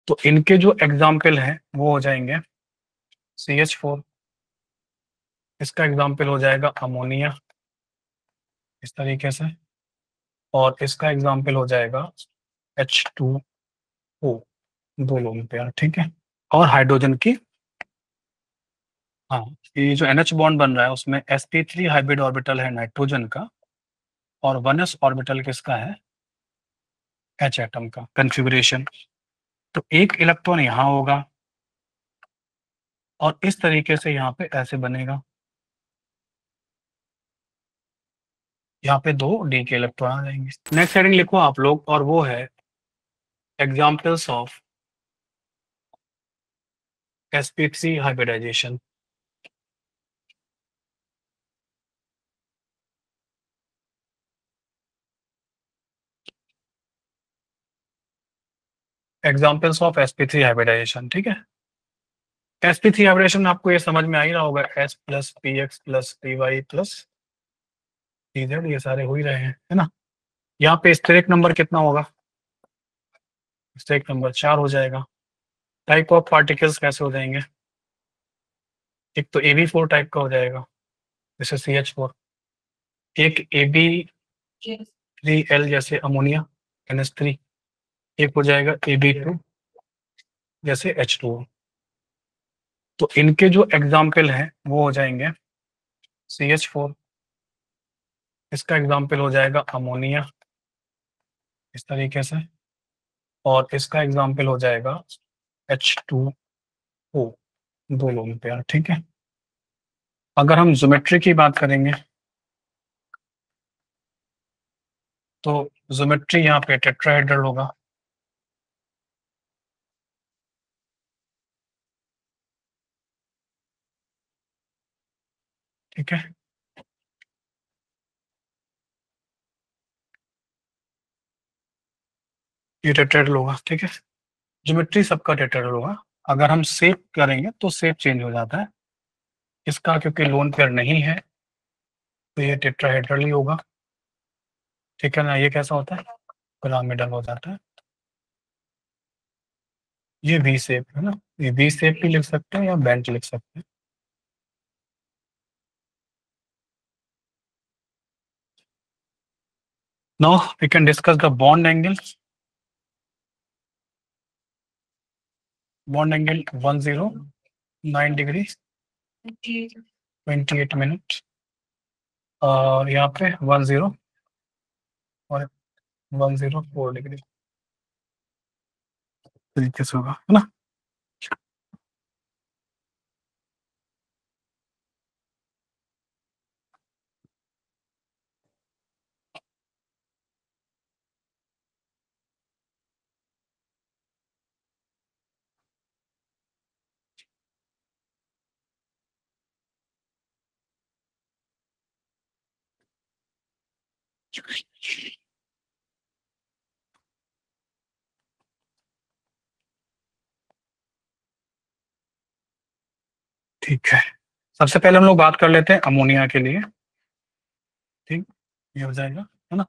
तो इनके जो एग्जाम्पल हैं वो हो जाएंगे CH4, इसका एग्जाम्पल हो जाएगा अमोनिया इस तरीके से, और इसका एग्जाम्पल हो जाएगा H2O, दो लोन पेयर, ठीक है। और हाइड्रोजन की, हाँ, ये जो NH बॉन्ड बन रहा है उसमें sp3 हाइब्रिड ऑर्बिटल है नाइट्रोजन का, और 1s ऑर्बिटल किसका है, H एटम का कन्फिगुरेशन। तो एक इलेक्ट्रॉन यहाँ होगा और इस तरीके से यहाँ पे ऐसे बनेगा, यहाँ पे 2 D के इलेक्ट्रॉन आ जाएंगे। नेक्स्ट हेडिंग लिखो आप लोग, और वो है examples of sp3 hybridization. Examples of sp3 hybridization, ठीक है। sp3 हाइब्रिडेशन आपको ये समझ में आ ही रहा होगा, S plus p x plus p y plus p z, ये सारे हो ही रहे हैं, है ना। यहाँ पे स्टेरिक नंबर कितना होगा, स्टेरिक नंबर 4 हो जाएगा। टाइप ऑफ पार्टिकल्स कैसे हो जाएंगे, एक तो AB4 टाइप का हो जाएगा जैसे CH4, एक AB3L जैसे अमोनिया NH3, एक हो जाएगा AB2 जैसे H2O। तो इनके जो एग्जाम्पल हैं वो हो जाएंगे CH4, इसका एग्जाम्पल हो जाएगा अमोनिया इस तरीके से, और इसका एग्जाम्पल हो जाएगा H2O, दो लोन पेयर, ठीक है। अगर हम ज्योमेट्री की बात करेंगे तो ज्योमेट्री यहाँ पे टेट्राहेड्रल होगा, ठीक है। ये टेट्राहेड्रल होगा, ठीक है। ज्योमेट्री सबका टेट्राहेड्रल होगा। अगर हम शेप करेंगे तो शेप चेंज हो जाता है, इसका क्योंकि लोन पेयर नहीं है तो ये टेट्राहेड्रल ही होगा, ठीक है ना। ये कैसा होता है, पिरामिडल हो जाता है। ये वी शेप है ना, ये वी शेप भी लिख सकते हैं या बेंच लिख सकते हैं। Now we can discuss the bond angle. Bond angle 109 degree 28 minute, और यहाँ पे 10 और 104 डिग्री तरीके से होगा, है ना। ठीक है, सबसे पहले हम लोग बात कर लेते हैं अमोनिया के लिए, ठीक, ये हो जाएगा, है ना।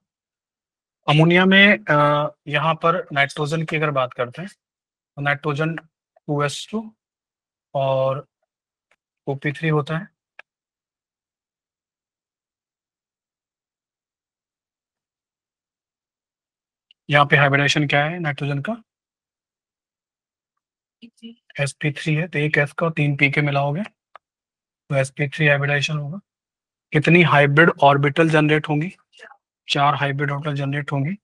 अमोनिया में यहाँ पर नाइट्रोजन की अगर बात करते हैं तो नाइट्रोजन 2s2 और OP3 होता है। यहाँ पे हाइब्रिडेशन क्या है नाइट्रोजन का, sp3 है, तो एक S का और 3 P के मिलाओगे तो sp3 हाइब्रिडेशन होगा। कितनी हाइब्रिड ऑर्बिटल जनरेट होंगी, 4 हाइब्रिड ऑर्बिटल जनरेट होंगी,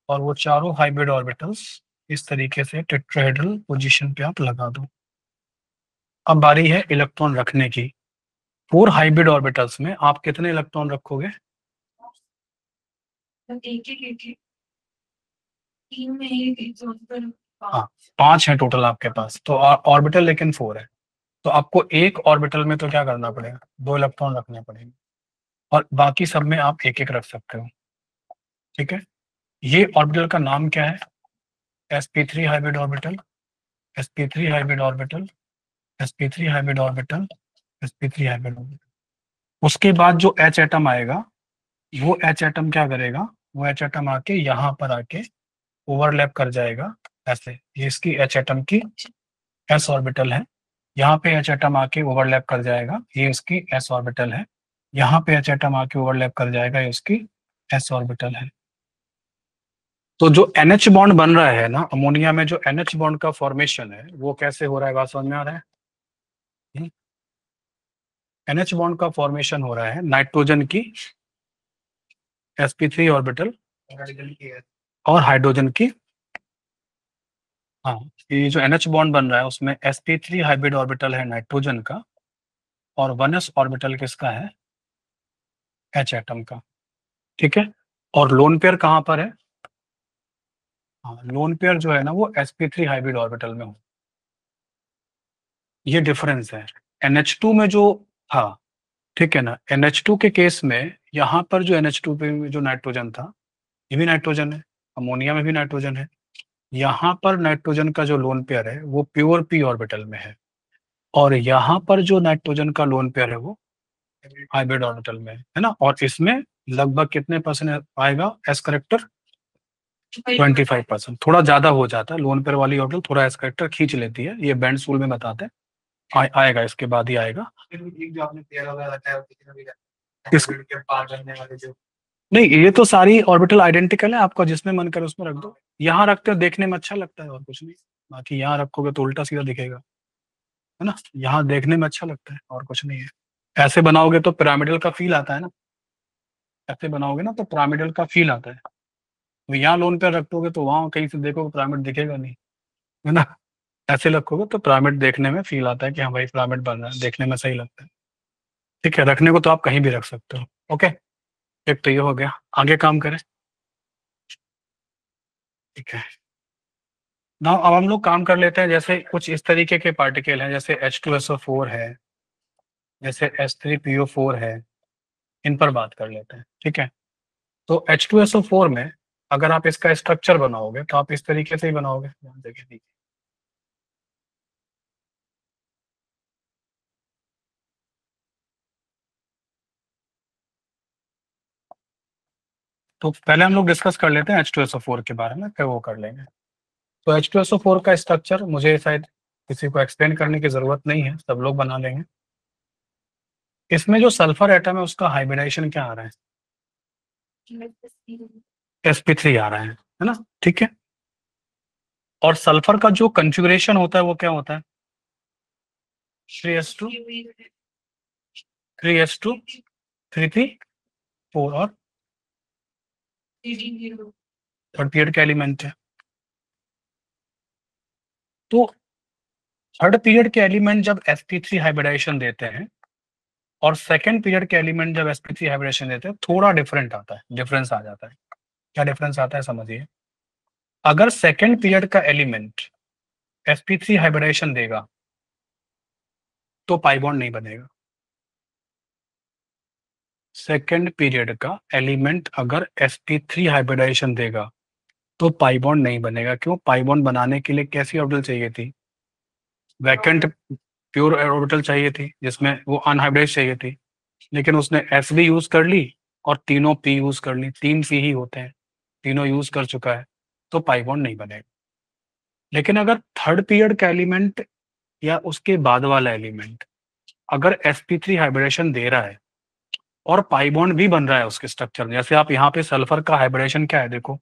और वो चारों हाइब्रिड ऑर्बिटल्स इस तरीके से टेट्राहेड्रल पोजीशन पे आप लगा दो। अब बारी है इलेक्ट्रॉन रखने की। 4 हाइब्रिड ऑर्बिटल्स में आप कितने इलेक्ट्रॉन रखोगे, हाँ 5 है टोटल आपके पास, तो ऑर्बिटल लेकिन 4 है, तो आपको एक ऑर्बिटल में तो क्या करना पड़ेगा, 2 इलेक्ट्रॉन रखने पड़ेंगे, और बाकी सब में आप एक एक रख सकते हो, ठीक है। ये ऑर्बिटल का नाम क्या है, sp3 hybrid orbital, sp3 hybrid orbital, sp3 hybrid orbital, sp3 hybrid orbital. उसके बाद जो H एटम आएगा वो H एटम क्या करेगा, वो H एटम आके यहाँ पर आके ओवरलैप कर जाएगा ऐसे, ये इसकी H एटम की s ऑर्बिटल है, यहाँ पे H एटम आके ओवरलैप कर जाएगा, ये इसकी s ऑर्बिटल है, यहाँ पे H एटम आके ओवरलैप कर जाएगा, ये उसकी s ऑर्बिटल है। तो जो NH बॉन्ड बन रहा है ना अमोनिया में, जो NH बॉन्ड का फॉर्मेशन है वो कैसे हो रहा है, बात समझ में आ रहा है? NH बॉन्ड का फॉर्मेशन हो रहा है नाइट्रोजन की sp3 ऑर्बिटल और हाइड्रोजन की, हाँ, ये जो NH बॉन्ड बन रहा है उसमें sp3 हाइब्रिड ऑर्बिटल है नाइट्रोजन का, और 1s ऑर्बिटल किसका है, H एटम का, ठीक है। और लोन पेयर कहाँ पर है, हाँ, लोन पेयर जो है ना वो sp3 हाइब्रिड ऑर्बिटल में हो, ये डिफरेंस है। NH2 में जो था, ठीक है ना, NH2 के केस में यहाँ पर जो NH2 पे जो नाइट्रोजन था, ये भी नाइट्रोजन है, अमोनिया में भी नाइट्रोजन है, यहाँ पर नाइट्रोजन का जो लोन पेयर है वो प्योर p ऑर्बिटल में है, और यहाँ पर जो नाइट्रोजन का लोन पेयर है वो हाइब्रिड ऑर्बिटल में है ना, और इसमें लगभग कितने परसेंट आएगा एस करेक्टर, 25%, थोड़ा ज्यादा हो जाता है, लोन पेयर वाली ऑर्बिटल थोड़ा एस करेक्टर खींच लेती है, ये बैंड सूल में बताते हैं, आएगा इसके बाद ही आएगा। नहीं, ये तो सारी ऑर्बिटल आइडेंटिकल है, आपका जिसमें मन करे उसमें रख दो, यहाँ रखते हो देखने में अच्छा लगता है और कुछ नहीं, बाकी यहाँ रखोगे तो उल्टा सीधा दिखेगा, है ना, यहाँ देखने में अच्छा लगता है और कुछ नहीं है। ऐसे बनाओगे तो पिरामिडल का फील आता है ना, ऐसे बनाओगे ना तो पिरामिडल का फील आता है, तो यहाँ लोन पे रखोगे तो वहां कहीं से देखोगे पिरामिड दिखेगा नहीं, है ना, ऐसे रखोगे तो पिरामिड देखने में फील आता है कि हाँ भाई पिरामिड बन रहा है, देखने में सही लगता है, ठीक है, रखने को तो आप कहीं भी रख सकते हो। ओके, एक तो ये हो गया, आगे काम करें, ठीक है ना। अब हम लोग काम कर लेते हैं, जैसे कुछ इस तरीके के पार्टिकल हैं, जैसे H2SO4 है, जैसे H3PO4 है, इन पर बात कर लेते हैं, ठीक है। तो H2SO4 में अगर आप इसका स्ट्रक्चर बनाओगे तो आप इस तरीके से ही बनाओगे, ध्यान से देखिए। तो पहले हम लोग डिस्कस कर लेते हैं H2SO4 के बारे में, फिर वो कर लेंगे। तो H2SO4 का स्ट्रक्चर मुझे शायद किसी को एक्सप्लेन करने की जरूरत नहीं है, सब लोग बना लेंगे। इसमें जो सल्फर एटम है उसका हाइब्रिडाइजेशन क्या आ रहा है, sp3 आ रहा है ना, ठीक है। और सल्फर का जो कॉन्फ़िगरेशन होता है वो क्या होता है, 3s2 3s2 3p4 और थर्ड पीरियड का एलिमेंट है। तो थर्ड पीरियड के एलिमेंट जब sp3 हाइब्रिडाइजेशन देते हैं और सेकंड पीरियड के एलिमेंट जब sp3 हाइब्रिडेशन देते हैं, थोड़ा डिफरेंट आता है, डिफरेंस आ जाता है। क्या डिफरेंस आता है समझिए, अगर सेकंड पीरियड का एलिमेंट sp3 हाइब्रिडेशन देगा तो पाई बॉन्ड नहीं बनेगा। सेकंड पीरियड का एलिमेंट अगर sp3 हाइब्रिडेशन देगा तो पाई बॉन्ड नहीं बनेगा, क्यों, पाई बॉन्ड बनाने के लिए कैसी ऑर्बिटल चाहिए थी, वैकेंट प्योर ऑर्बिटल चाहिए थी, जिसमें वो अनहाइब्रिडाइज चाहिए थी, लेकिन उसने s भी यूज कर ली और तीनों p यूज कर ली, तीन p ही होते हैं, तीनों यूज कर चुका है, तो पाई बॉन्ड नहीं बनेगा। लेकिन अगर थर्ड पीरियड का एलिमेंट या उसके बाद वाला एलिमेंट अगर sp3 हाइब्रिडेशन दे रहा है और पाई बॉन्ड भी बन रहा है उसके स्ट्रक्चर में, जैसे आप यहाँ पे सल्फर का हाइब्रिडेशन क्या है देखो,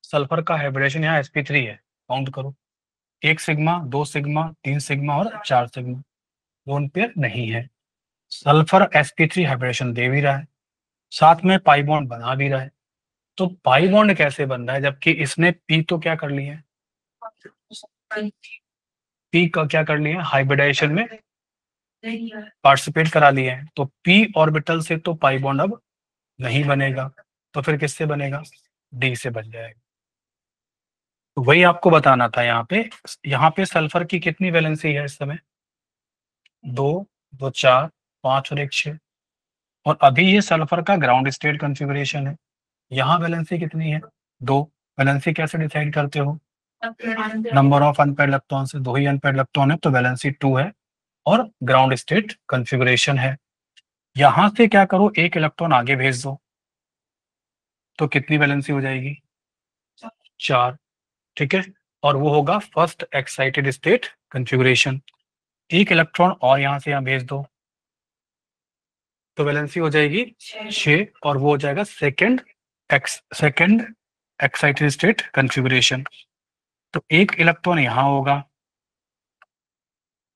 सल्फर का हाइब्रिडेशन यहाँ sp3 है, काउंट करो, 1 सिग्मा, 2 सिग्मा, 3 सिग्मा और 4 सिग्मा, लोन पेयर नहीं है। सल्फर sp3 हाइब्रिडेशन दे भी रहा है, साथ में पाई बॉन्ड बना भी रहा है, तो पाई बॉन्ड कैसे बन रहा है जबकि इसने पी तो क्या कर लिया है, पी का क्या कर लिया है, हाइब्रिडाइजेशन में पार्टिसिपेट करा लिए हैं, तो पी ऑर्बिटल से तो पाई बॉन्ड अब नहीं बनेगा, तो फिर किससे बनेगा, डी से बन जाएगा। तो वही आपको बताना था, यहाँ पे सल्फर की कितनी वैलेंसी है इस समय, 2, 2 4, 5 और 1 6, और अभी ये सल्फर का ग्राउंड स्टेट कॉन्फ़िगरेशन है, यहाँ वैलेंसी कितनी है, 2। वैलेंसी कैसे डिसाइड करते हो, नंबर ऑफ अनपेयर्ड इलेक्ट्रॉन से, 2 ही अनपेयर्ड इलेक्ट्रॉन है तो वैलेंसी 2 है और ग्राउंड स्टेट कॉन्फ़िगरेशन है। यहां से क्या करो, एक इलेक्ट्रॉन आगे भेज दो तो कितनी वैलेंसी हो जाएगी, 4। ठीक है, और वो होगा फर्स्ट एक्साइटेड स्टेट कॉन्फ़िगरेशन। एक इलेक्ट्रॉन और यहाँ से यहाँ भेज दो, तो वैलेंसी हो जाएगी 6 और वो हो जाएगा सेकंड एक्साइटेड स्टेट कॉन्फ़िगरेशन। तो एक इलेक्ट्रॉन यहाँ होगा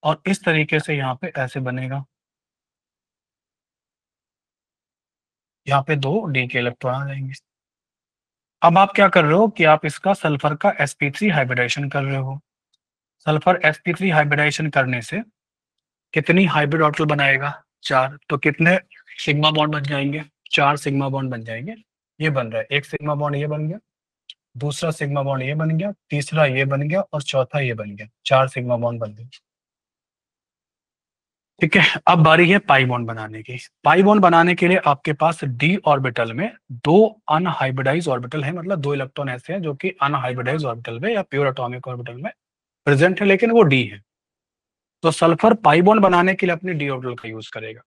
और इस तरीके से यहाँ पे ऐसे बनेगा, यहाँ पे 2 डी के इलेक्ट्रॉन आ जाएंगे। अब आप क्या कर रहे हो कि आप इसका सल्फर का sp3 हाइब्रिडाइजेशन कर रहे हो। सल्फर sp3 हाइब्रिडाइजेशन करने से कितनी हाइब्रिड ऑर्बिटल बनाएगा? 4। तो कितने सिग्मा बॉन्ड बन जाएंगे? 4 सिग्मा बॉन्ड बन जाएंगे। ये बन रहा है, एक सिग्मा बॉन्ड ये बन गया, दूसरा सिग्मा बॉन्ड ये बन गया, तीसरा ये बन गया और चौथा ये बन गया। 4 सिग्मा बॉन्ड बन गए। ठीक है, अब बारी है पाई बॉन्ड बनाने की। पाई बॉन्ड बनाने के लिए आपके पास डी ऑर्बिटल में 2 अनहाइब्रिडाइज ऑर्बिटल है, मतलब 2 इलेक्ट्रॉन ऐसे हैं जो कि अनहाइब्रिडाइज ऑर्बिटल में या प्योर एटॉमिक ऑर्बिटल में प्रेजेंट है, लेकिन वो डी है। तो सल्फर पाई बॉन्ड बनाने के लिए अपनी डी ऑर्बिटल का यूज करेगा।